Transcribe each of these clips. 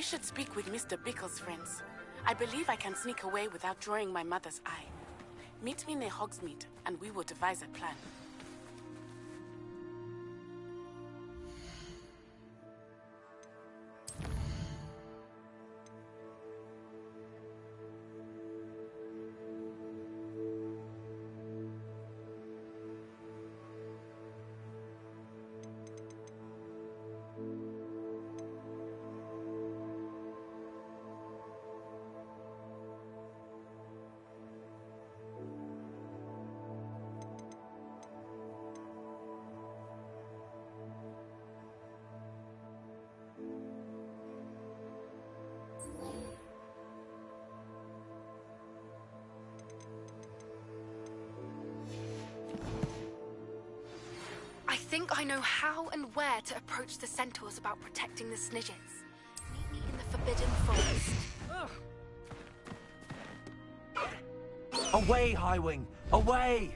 should speak with Mr. Bickle's friends. I believe I can sneak away without drawing my mother's eye. Meet me near Hogsmeade, and we will devise a plan. I think I know how and where to approach the centaurs about protecting the Snidgets. Meet me in the Forbidden Forest. Away, Highwing! Away!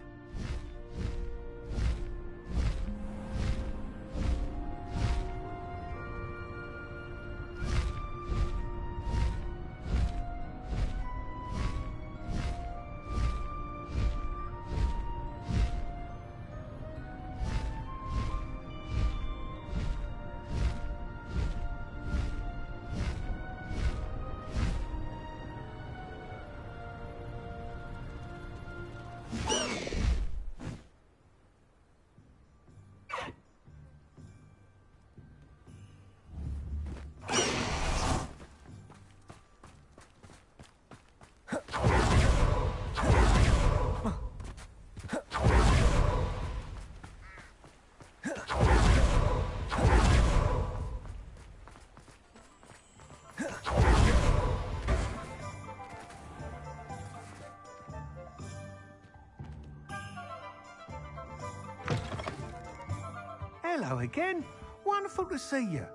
Hello again. Wonderful to see you.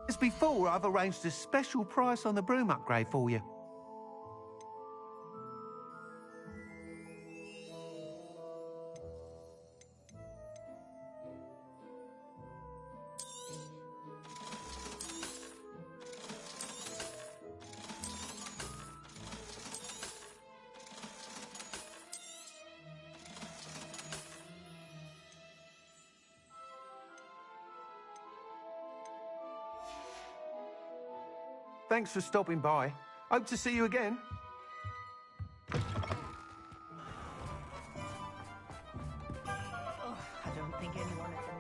As before, I've arranged a special price on the broom upgrade for you. Thanks for stopping by. Hope to see you again. Oh, I don't think anyone at all.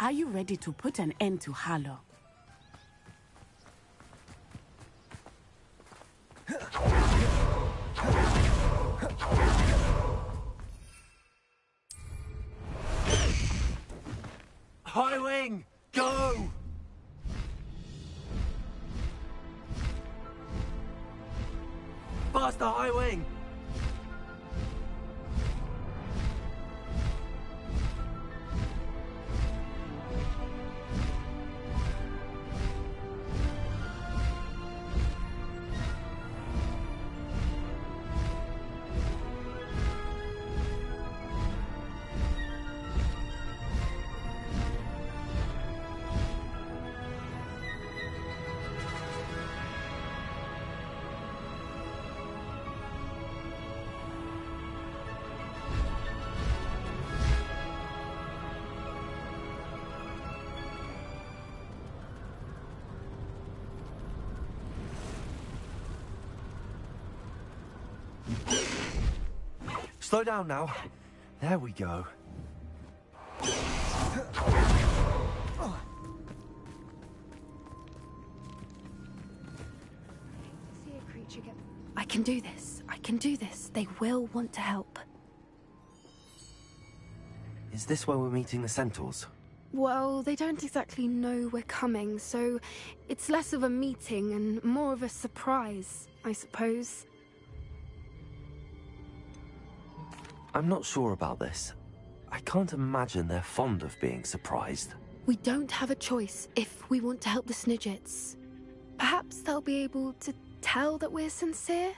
Are you ready to put an end to Harlow? Highwing, go! Faster, Highwing! Slow down now. There we go. I can do this. I can do this. They will want to help. Is this where we're meeting the centaurs? Well, they don't exactly know we're coming, so it's less of a meeting and more of a surprise, I suppose. I'm not sure about this. I can't imagine they're fond of being surprised. We don't have a choice if we want to help the Snidgets. Perhaps they'll be able to tell that we're sincere?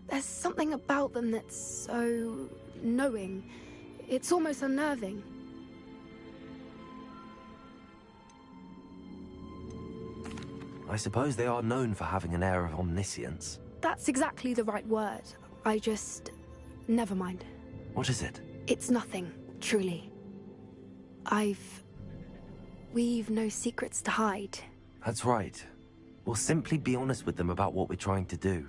There's something about them that's so knowing. It's almost unnerving. I suppose they are known for having an air of omniscience. That's exactly the right word. I just... never mind. What is it? It's nothing, truly. We've no secrets to hide. That's right. We'll simply be honest with them about what we're trying to do.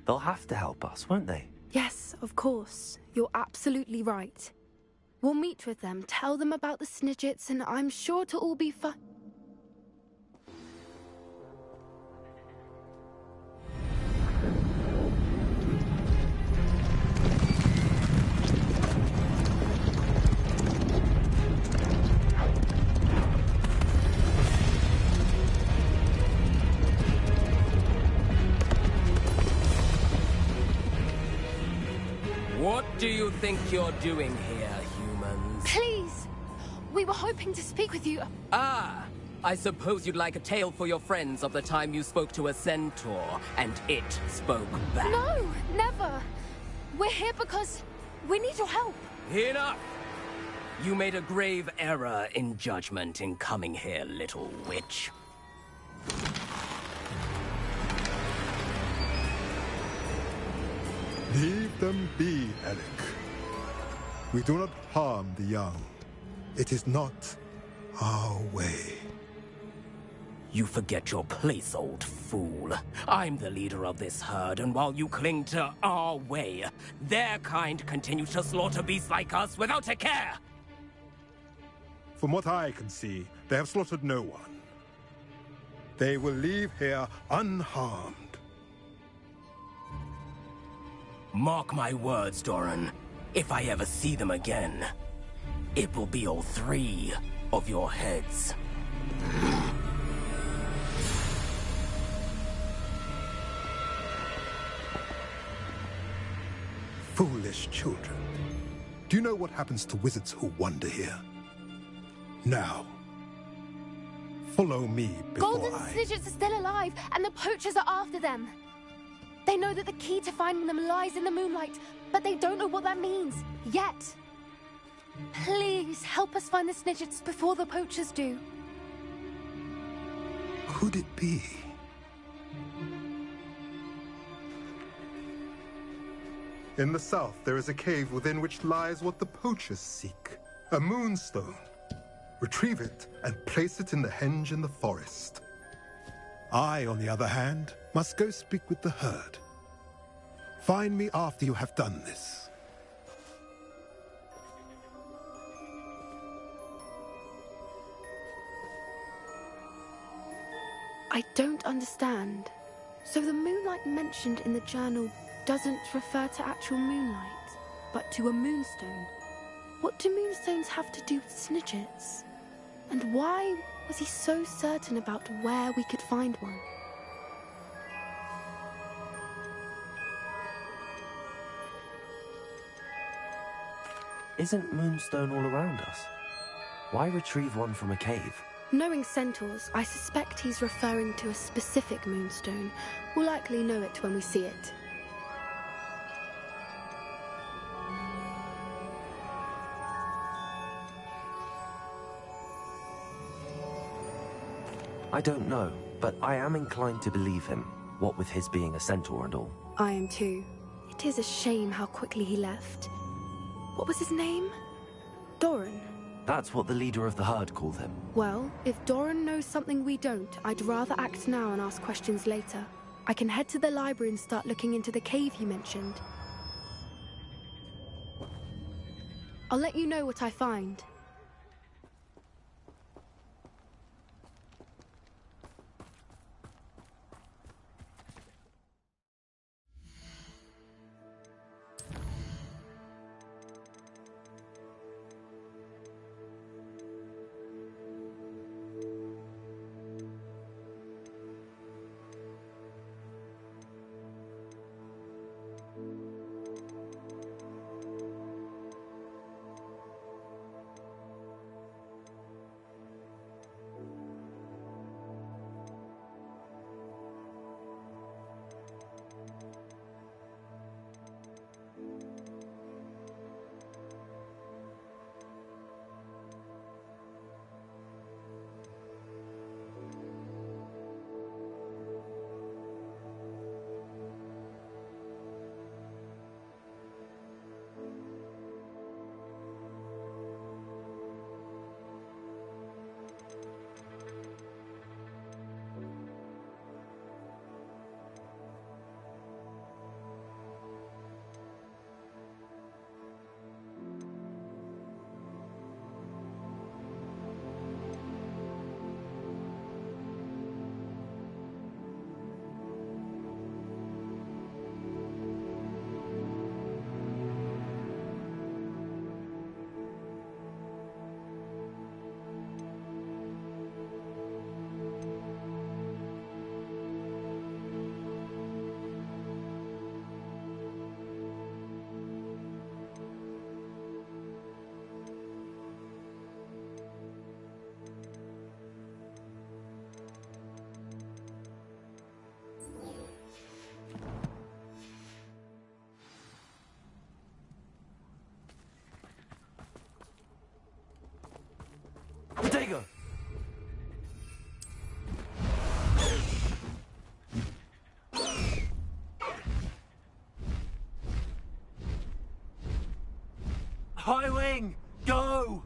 They'll have to help us, won't they? Yes, of course. You're absolutely right. We'll meet with them, tell them about the Snidgets, and I'm sure it'll all be fun. What do you think you're doing here, humans? Please! We were hoping to speak with you. Ah! I suppose you'd like a tale for your friends of the time you spoke to a centaur, and it spoke back. No, never! We're here because we need your help. Enough! You made a grave error in judgment in coming here, little witch. Leave them be, Alec. We do not harm the young. It is not our way. You forget your place, old fool. I'm the leader of this herd, and while you cling to our way, their kind continue to slaughter beasts like us without a care! From what I can see, they have slaughtered no one. They will leave here unharmed. Mark my words, Doran. If I ever see them again, it will be all 3 of your heads. Foolish children. Do you know what happens to wizards who wander here? Now, follow me before Golden Snidgets are still alive, and the poachers are after them. They know that the key to finding them lies in the moonlight, but they don't know what that means, yet. Please, help us find the Snidgets before the poachers do. Could it be? In the south, there is a cave within which lies what the poachers seek. A moonstone. Retrieve it and place it in the henge in the forest. I, on the other hand, must go speak with the herd. Find me after you have done this. I don't understand. So the moonlight mentioned in the journal doesn't refer to actual moonlight, but to a moonstone. What do moonstones have to do with Snidgets? And why was he so certain about where we could find one? Isn't Moonstone all around us? Why retrieve one from a cave? Knowing centaurs, I suspect he's referring to a specific moonstone. We'll likely know it when we see it. I don't know, but I am inclined to believe him, what with his being a centaur and all. I am too. It is a shame how quickly he left. What was his name? Doran. That's what the leader of the herd called him. Well, if Doran knows something we don't, I'd rather act now and ask questions later. I can head to the library and start looking into the cave you mentioned. I'll let you know what I find. thing! Go!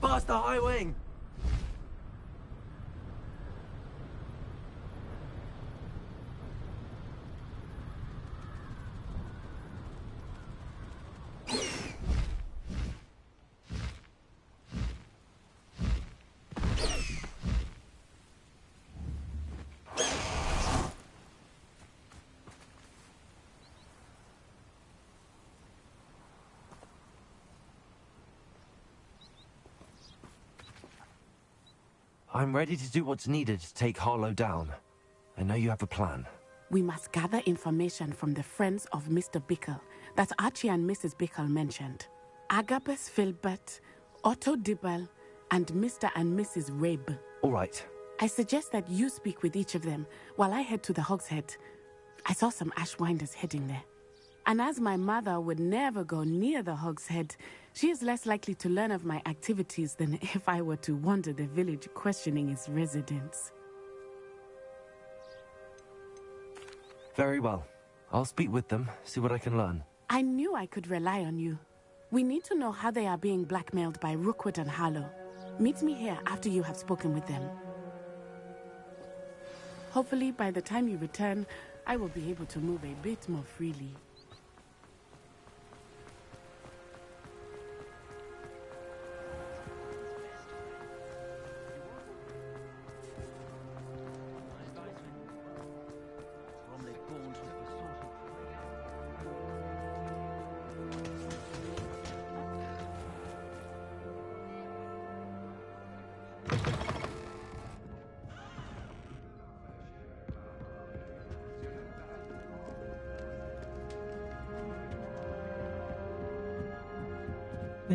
Past the high wing! I'm ready to do what's needed to take Harlow down. I know you have a plan. We must gather information from the friends of Mr. Bickle that Archie and Mrs. Bickle mentioned. Agabus Filbert, Otto Dibble, and Mr. and Mrs. Rabe. All right. I suggest that you speak with each of them while I head to the Hogshead. I saw some Ashwinders heading there. And as my mother would never go near the Hogshead, she is less likely to learn of my activities than if I were to wander the village questioning its residents. Very well. I'll speak with them, see what I can learn. I knew I could rely on you. We need to know how they are being blackmailed by Rookwood and Harlow. Meet me here after you have spoken with them. Hopefully, by the time you return, I will be able to move a bit more freely.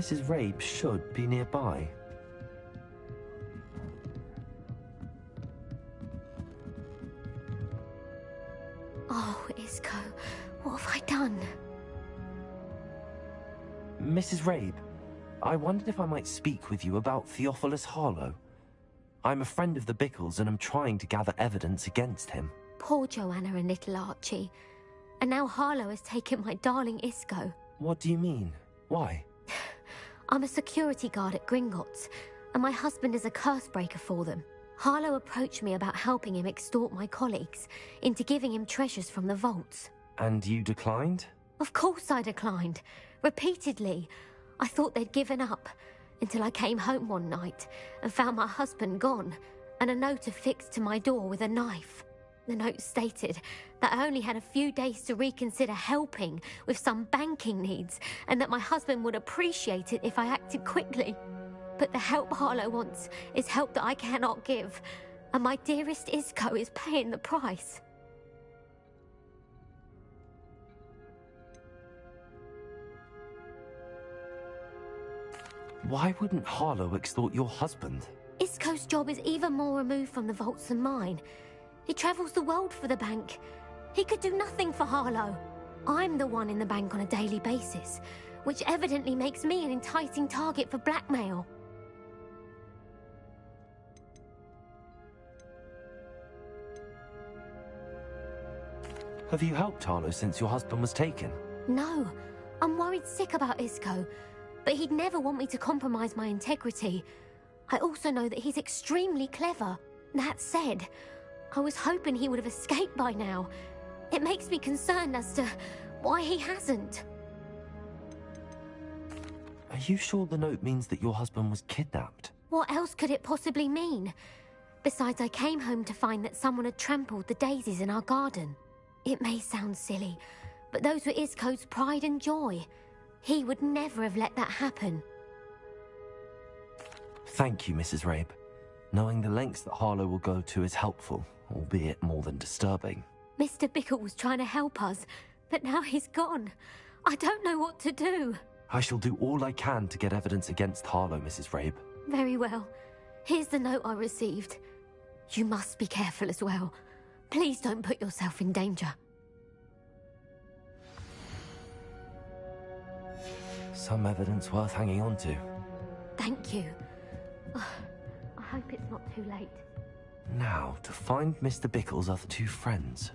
Mrs. Rabe should be nearby. Oh, Isco, what have I done? Mrs. Rabe, I wondered if I might speak with you about Theophilus Harlow. I'm a friend of the Bickles and I'm trying to gather evidence against him. Poor Joanna and little Archie. And now Harlow has taken my darling Isco. What do you mean? Why? I'm a security guard at Gringotts, and my husband is a curse breaker for them. Harlow approached me about helping him extort my colleagues into giving him treasures from the vaults. And you declined? Of course I declined. Repeatedly. I thought they'd given up, until I came home one night and found my husband gone, and a note affixed to my door with a knife. The note stated that I only had a few days to reconsider helping with some banking needs, and that my husband would appreciate it if I acted quickly. But the help Harlow wants is help that I cannot give, and my dearest Isco is paying the price. Why wouldn't Harlow extort your husband? Isco's job is even more removed from the vaults than mine. He travels the world for the bank. He could do nothing for Harlow. I'm the one in the bank on a daily basis, which evidently makes me an enticing target for blackmail. Have you helped Harlow since your husband was taken? No, I'm worried sick about Isco, but he'd never want me to compromise my integrity. I also know that he's extremely clever. That said, I was hoping he would have escaped by now. It makes me concerned as to why he hasn't. Are you sure the note means that your husband was kidnapped? What else could it possibly mean? Besides, I came home to find that someone had trampled the daisies in our garden. It may sound silly, but those were Isco's pride and joy. He would never have let that happen. Thank you, Mrs. Rabe. Knowing the lengths that Harlow will go to is helpful, albeit more than disturbing. Mr. Bickle was trying to help us, but now he's gone. I don't know what to do. I shall do all I can to get evidence against Harlow, Mrs. Rabe. Very well. Here's the note I received. You must be careful as well. Please don't put yourself in danger. Some evidence worth hanging on to. Thank you. I hope it's not too late. Now, to find Mr. Bickle's other two friends.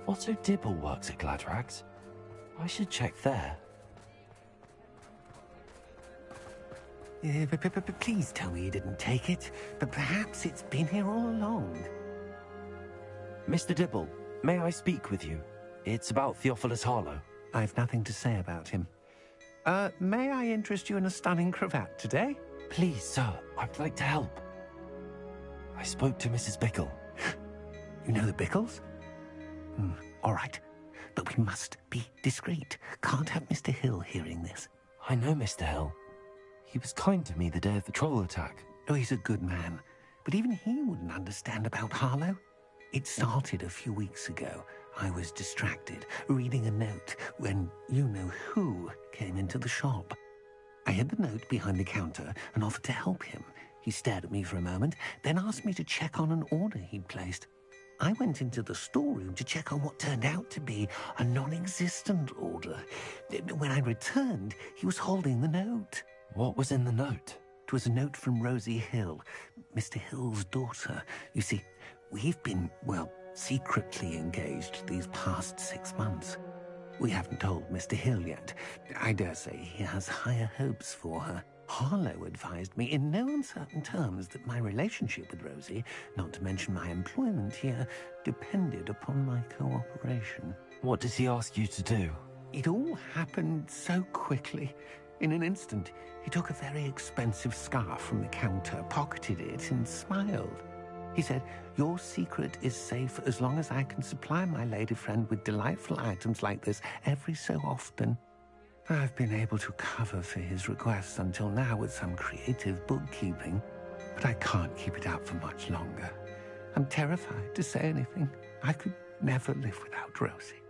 Otto Dibble works at Gladrags. I should check there. Please tell me you didn't take it, but perhaps it's been here all along. Mr. Dibble, may I speak with you? It's about Theophilus Harlow. I've nothing to say about him. May I interest you in a stunning cravat today? Please, sir, I'd like to help. I spoke to Mrs. Bickle. You know the Bickles? All right, but we must be discreet. Can't have Mr. Hill hearing this. I know Mr. Hill. He was kind to me the day of the troll attack. Oh, he's a good man, but even he wouldn't understand about Harlow. It started a few weeks ago. I was distracted, reading a note, when you-know-who came into the shop. I hid the note behind the counter and offered to help him. He stared at me for a moment, then asked me to check on an order he'd placed. I went into the storeroom to check on what turned out to be a non-existent order. When I returned, he was holding the note. What was in the note? It was a note from Rosie Hill, Mr. Hill's daughter. You see, we've been, well, secretly engaged these past 6 months. We haven't told Mr. Hill yet. I dare say he has higher hopes for her. Harlow advised me in no uncertain terms that my relationship with Rosie, not to mention my employment here, depended upon my cooperation. What does he ask you to do? It all happened so quickly. In an instant, he took a very expensive scarf from the counter, pocketed it, and smiled. He said, "Your secret is safe as long as I can supply my lady friend with delightful items like this every so often." I've been able to cover for his requests until now with some creative bookkeeping, but I can't keep it up for much longer. I'm terrified to say anything. I could never live without Rosie.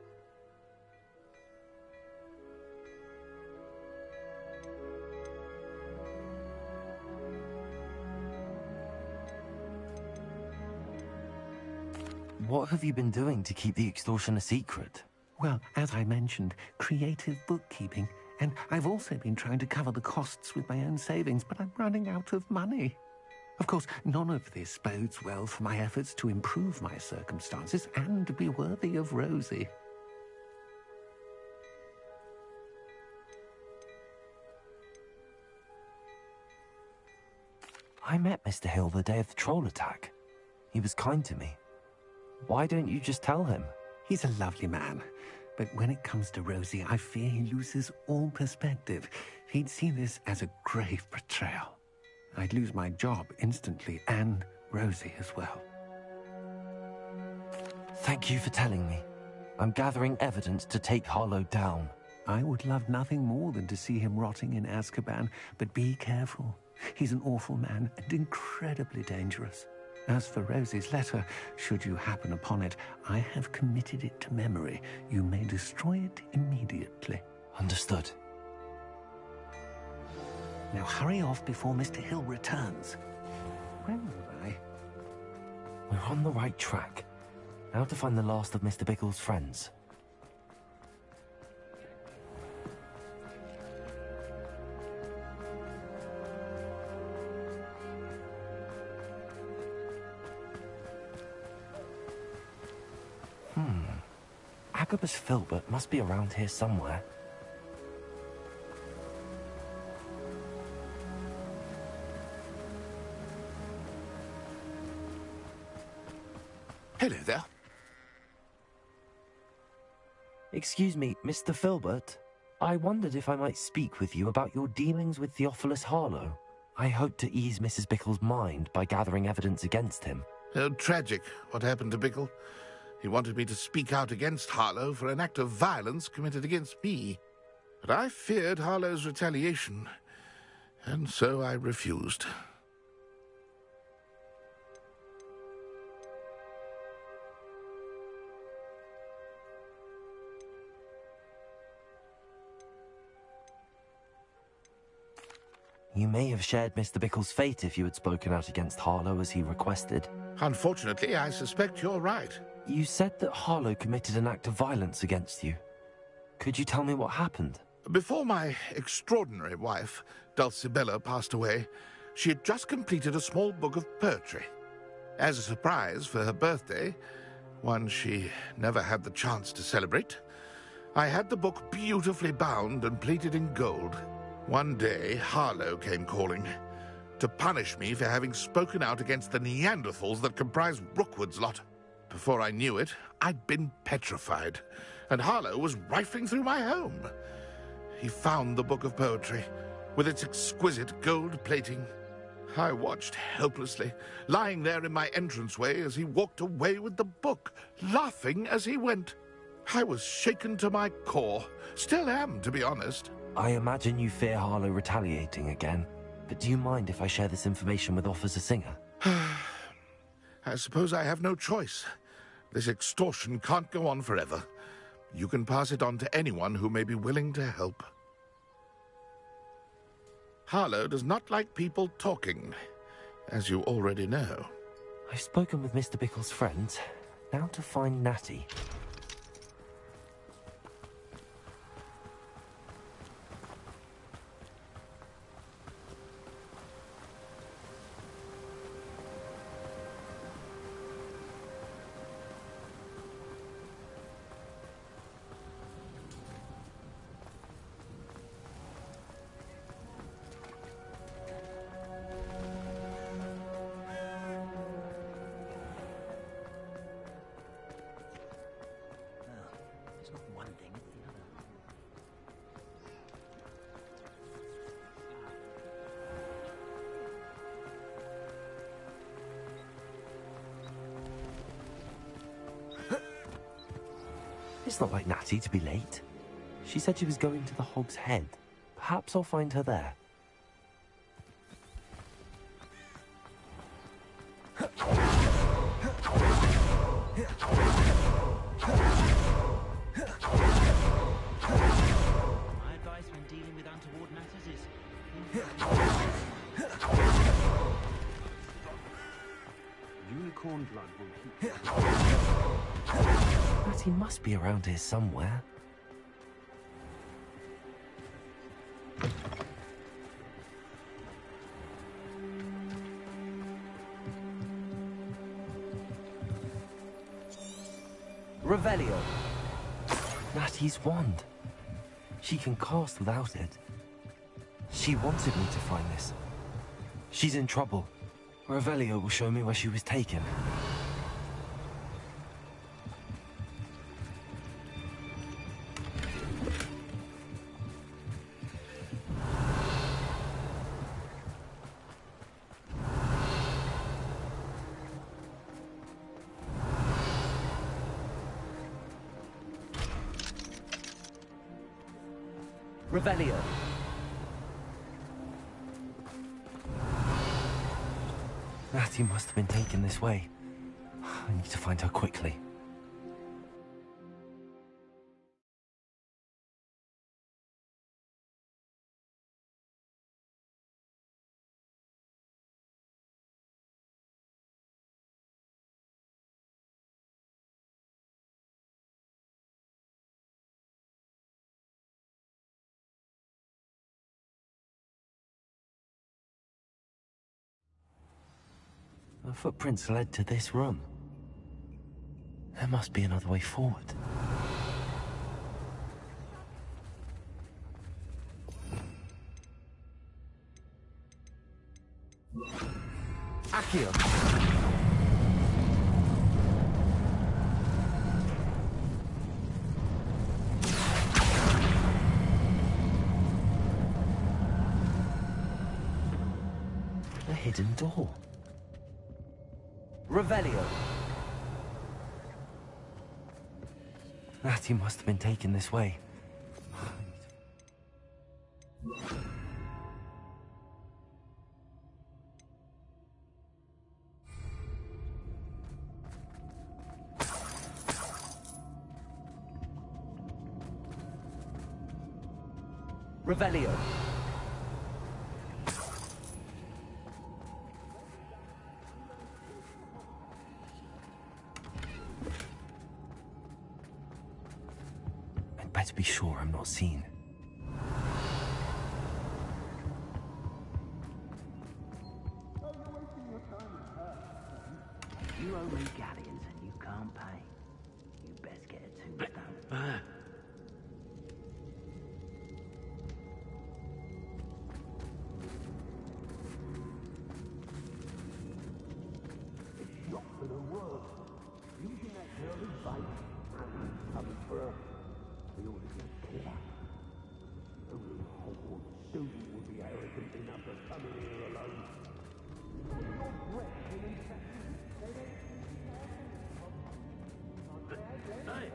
What have you been doing to keep the extortion a secret? Well, as I mentioned, creative bookkeeping. And I've also been trying to cover the costs with my own savings, but I'm running out of money. Of course, none of this bodes well for my efforts to improve my circumstances and to be worthy of Rosie. I met Mr. Hill the day of the troll attack. He was kind to me. Why don't you just tell him? He's a lovely man, but when it comes to Rosie, I fear he loses all perspective. He'd see this as a grave betrayal. I'd lose my job instantly, and Rosie as well. Thank you for telling me. I'm gathering evidence to take Harlow down. I would love nothing more than to see him rotting in Azkaban, but be careful. He's an awful man and incredibly dangerous. As for Rosie's letter, should you happen upon it, I have committed it to memory. You may destroy it immediately. Understood. Now hurry off before Mr. Hill returns. Where was I? We're on the right track. Now to find the last of Mr. Bickle's friends. Agabus Filbert must be around here somewhere. Hello there. Excuse me, Mr. Filbert. I wondered if I might speak with you about your dealings with Theophilus Harlow. I hoped to ease Mrs. Bickle's mind by gathering evidence against him. Oh, tragic, what happened to Bickle. He wanted me to speak out against Harlow for an act of violence committed against me. But I feared Harlow's retaliation, and so I refused. You may have shared Mr. Bickle's fate if you had spoken out against Harlow as he requested. Unfortunately, I suspect you're right. You said that Harlow committed an act of violence against you. Could you tell me what happened? Before my extraordinary wife, Dulcibella, passed away, she had just completed a small book of poetry. As a surprise for her birthday, one she never had the chance to celebrate, I had the book beautifully bound and plated in gold. One day, Harlow came calling, to punish me for having spoken out against the Neanderthals that comprise Rookwood's lot. Before I knew it, I'd been petrified, and Harlow was rifling through my home. He found the book of poetry, with its exquisite gold plating. I watched helplessly, lying there in my entranceway as he walked away with the book, laughing as he went. I was shaken to my core. Still am, to be honest. I imagine you fear Harlow retaliating again, but do you mind if I share this information with Officer Singer? I suppose I have no choice. This extortion can't go on forever. You can pass it on to anyone who may be willing to help. Harlow does not like people talking, as you already know. I've spoken with Mr. Bickle's friends. Now to find Natty. It's not like Natty to be late. She said she was going to the Hog's Head. Perhaps I'll find her there. I advise when dealing with untoward matters is... Unicorn blood will keep... Natty must be around here somewhere. Revelio. Natty's wand. She can cast without it. She wanted me to find this. She's in trouble. Revelio will show me where she was taken. Revelio. Natty must have been taken this way. I need to find her quickly. The footprints led to this room. There must be another way forward. Accio! hidden door. Revelio. Natty must have been taken this way. Revelio. I'd better be sure I'm not seen. You owe me galleons and you can't pay. You best get a tombstone. It's not for the world. Using that girl as bait and coming for her. We ought to get killed. Only Hogwarts student would be arrogant enough to come in here alone. Your breath will infect you. Hey.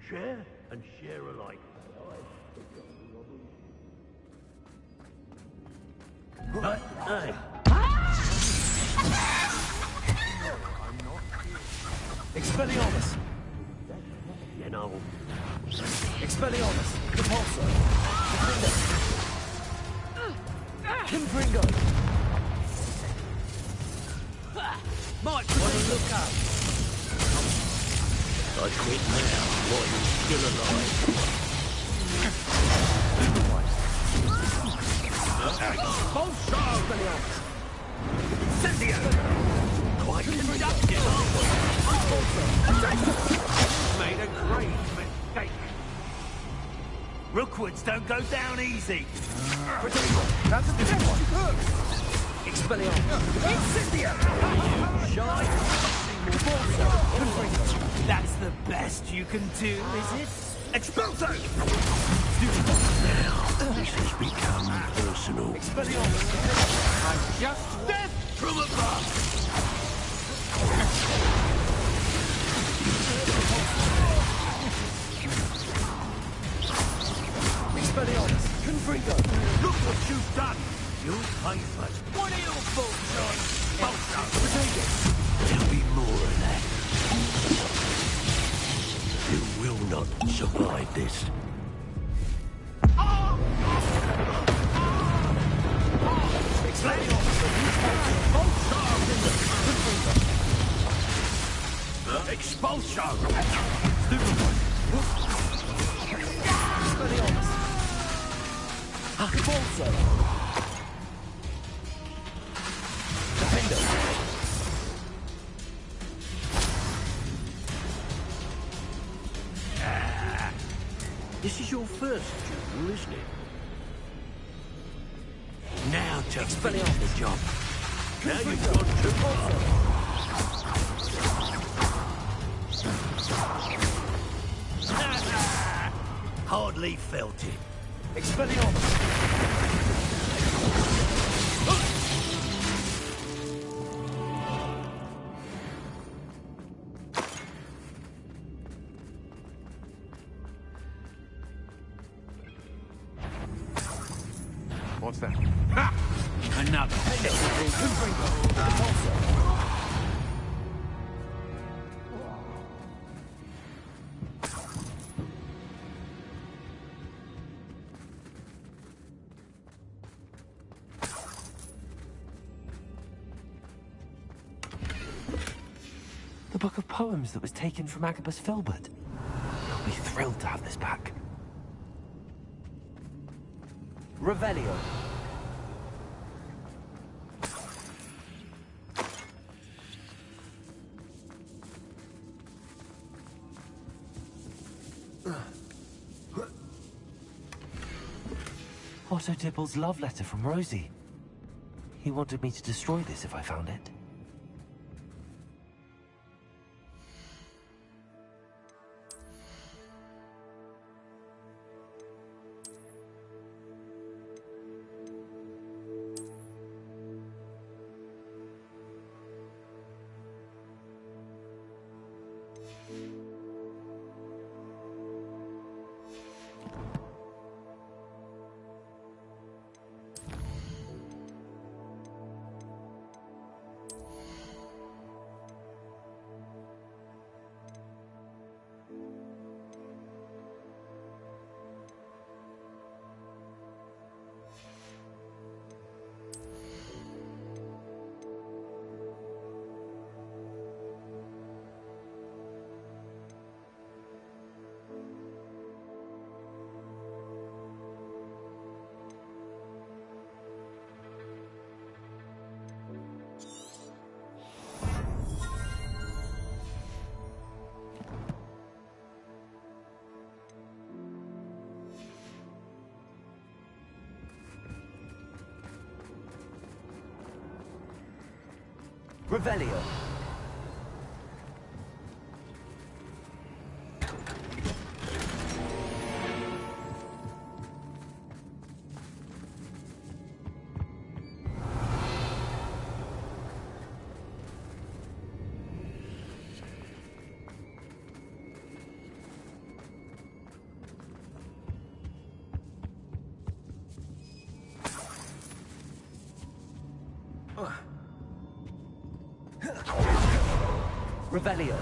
Share and share alike. Hey. Expelliarmus! You know. Expelliarmus! Repulsor! Confringo! Might want to look up! I quit now while you're still alive. Bonchar! Expelliarmus! Incendio! Quite conducted, aren't we? Made a great mistake! Rookwoods don't go down easy. That's a different one! Expelliarmus! Incendio! Shy! That's the best you can do, is it? Expulso! Now, this has become personal. Expelliarmus! I'm just dead From above! Expelliarmus! Confringo! Look what you've done! You'll pay for it. What are your faults, John? Bolso! Potato! There'll be more of that. You will not survive this. Expulso! Expelliarmus! Repulso! Defendo! This is your first duel, isn't it? Now to finish the job. Now you've gone too far. Hardly felt it. Expelliarmus! What's that? Ha! Another. The book of poems that was taken from Agabus Filbert. I'll be thrilled to have this back. Revelio. Otto Dibble's love letter from Rosie. He wanted me to destroy this if I found it. Revelio. Revelio.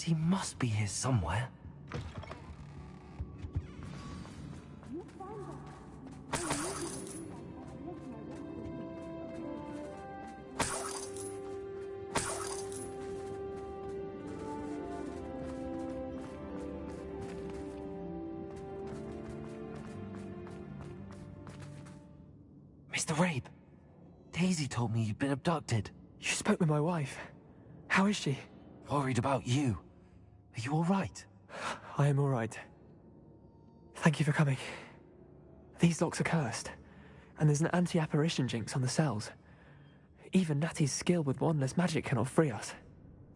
He must be here somewhere. Mr. Rabe, Daisy told me you'd been abducted. You spoke with my wife. How is she? Worried about you. Are you all right? I am all right. Thank you for coming. These locks are cursed, and there's an anti-apparition jinx on the cells. Even Natty's skill with wandless magic cannot free us.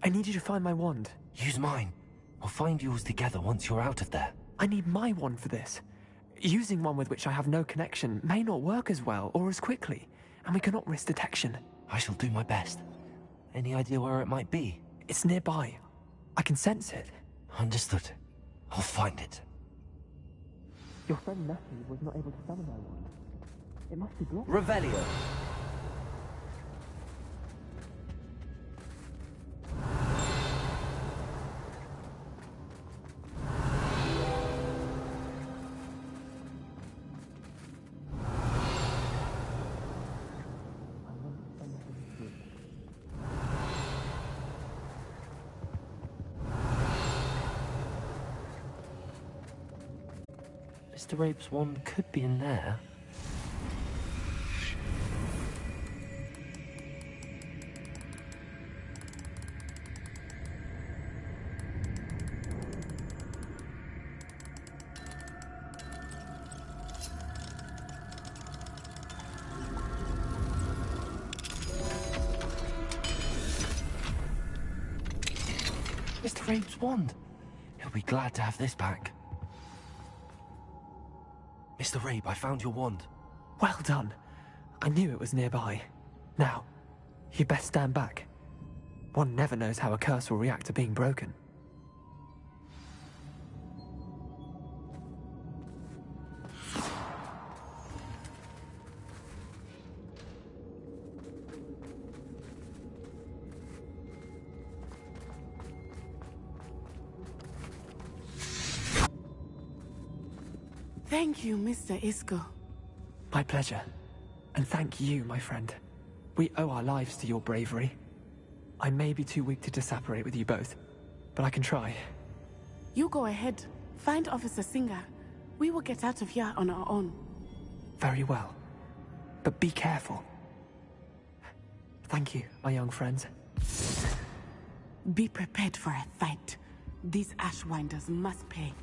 I need you to find my wand. Use mine. We'll find yours together once you're out of there. I need my wand for this. Using one with which I have no connection may not work as well or as quickly, and we cannot risk detection. I shall do my best. Any idea where it might be? It's nearby. I can sense it. Understood. I'll find it. Your friend Natty was not able to summon my wand. It must be blocked. Revelio. Mr. Rabe's wand could be in there. Mr. Rabe's wand. He'll be glad to have this back. Mr. Rabe, I found your wand. Well done. I knew it was nearby. Now, you best stand back. One never knows how a curse will react to being broken. Thank you, Mr. Isco. My pleasure. And thank you, my friend. We owe our lives to your bravery. I may be too weak to disapparate with you both, but I can try. You go ahead. Find Officer Singer. We will get out of here on our own. Very well. But be careful. Thank you, my young friends. Be prepared for a fight. These Ashwinders must pay.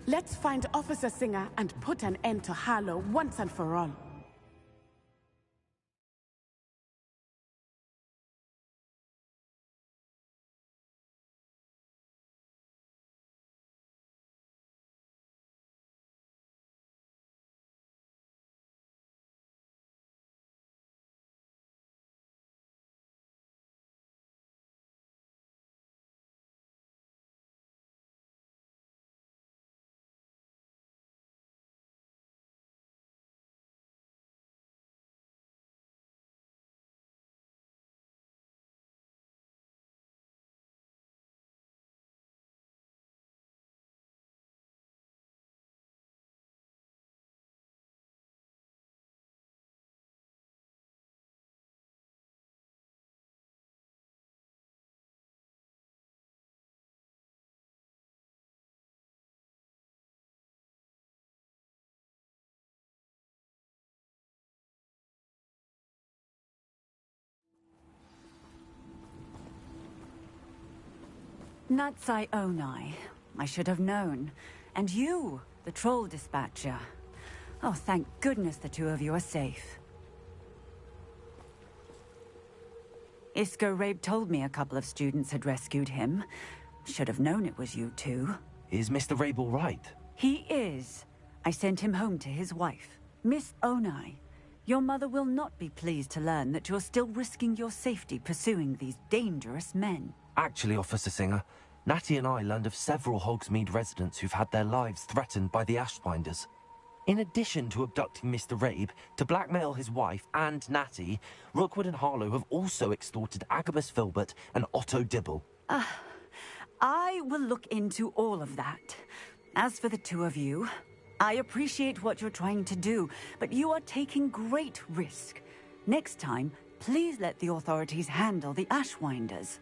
Let's find Officer Singer and put an end to Harlow once and for all. Natsai Onai. I should have known. And you, the troll dispatcher. Oh, thank goodness the two of you are safe. Isco Rabe told me a couple of students had rescued him. Should have known it was you two. Is Mr. Rabe all right? He is. I sent him home to his wife. Miss Onai, your mother will not be pleased to learn that you're still risking your safety pursuing these dangerous men. Actually, Officer Singer, Natty and I learned of several Hogsmeade residents who've had their lives threatened by the Ashbinders. In addition to abducting Mr. Rabe, to blackmail his wife and Natty, Rookwood and Harlow have also extorted Agabus Filbert and Otto Dibble. I will look into all of that. As for the two of you, I appreciate what you're trying to do, but you are taking great risk. Next time, please let the authorities handle the Ashwinders.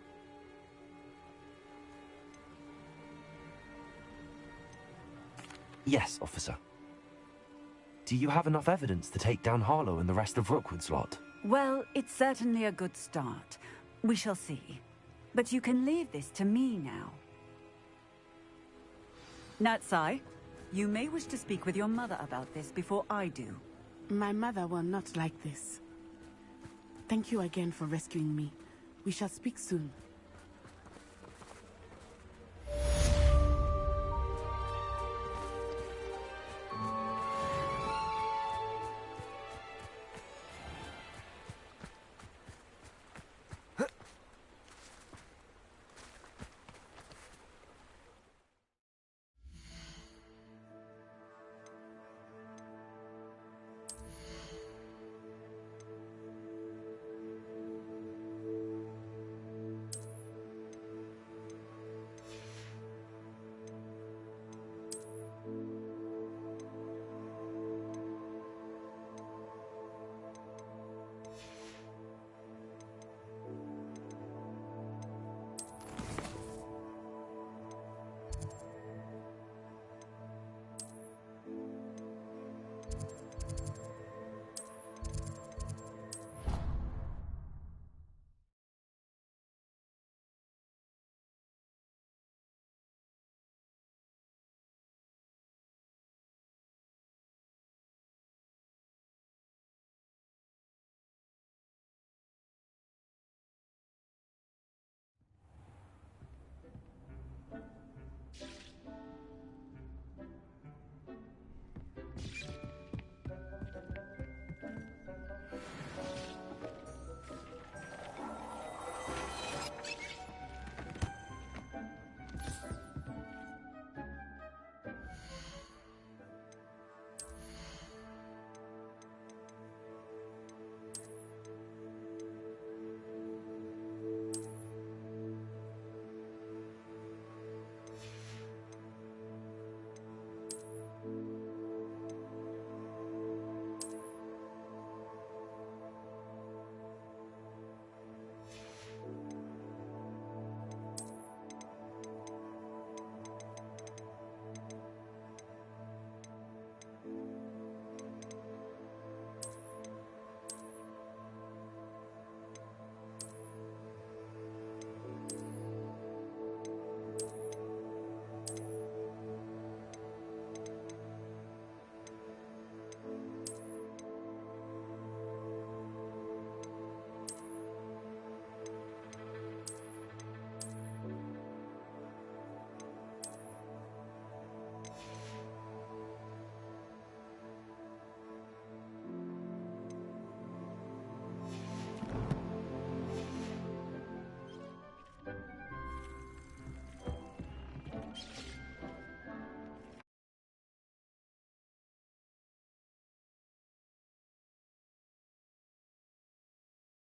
Yes, officer. Do you have enough evidence to take down Harlow and the rest of Rookwood's lot? Well, it's certainly a good start. We shall see. But you can leave this to me now. Natsai, you may wish to speak with your mother about this before I do. My mother will not like this. Thank you again for rescuing me. We shall speak soon.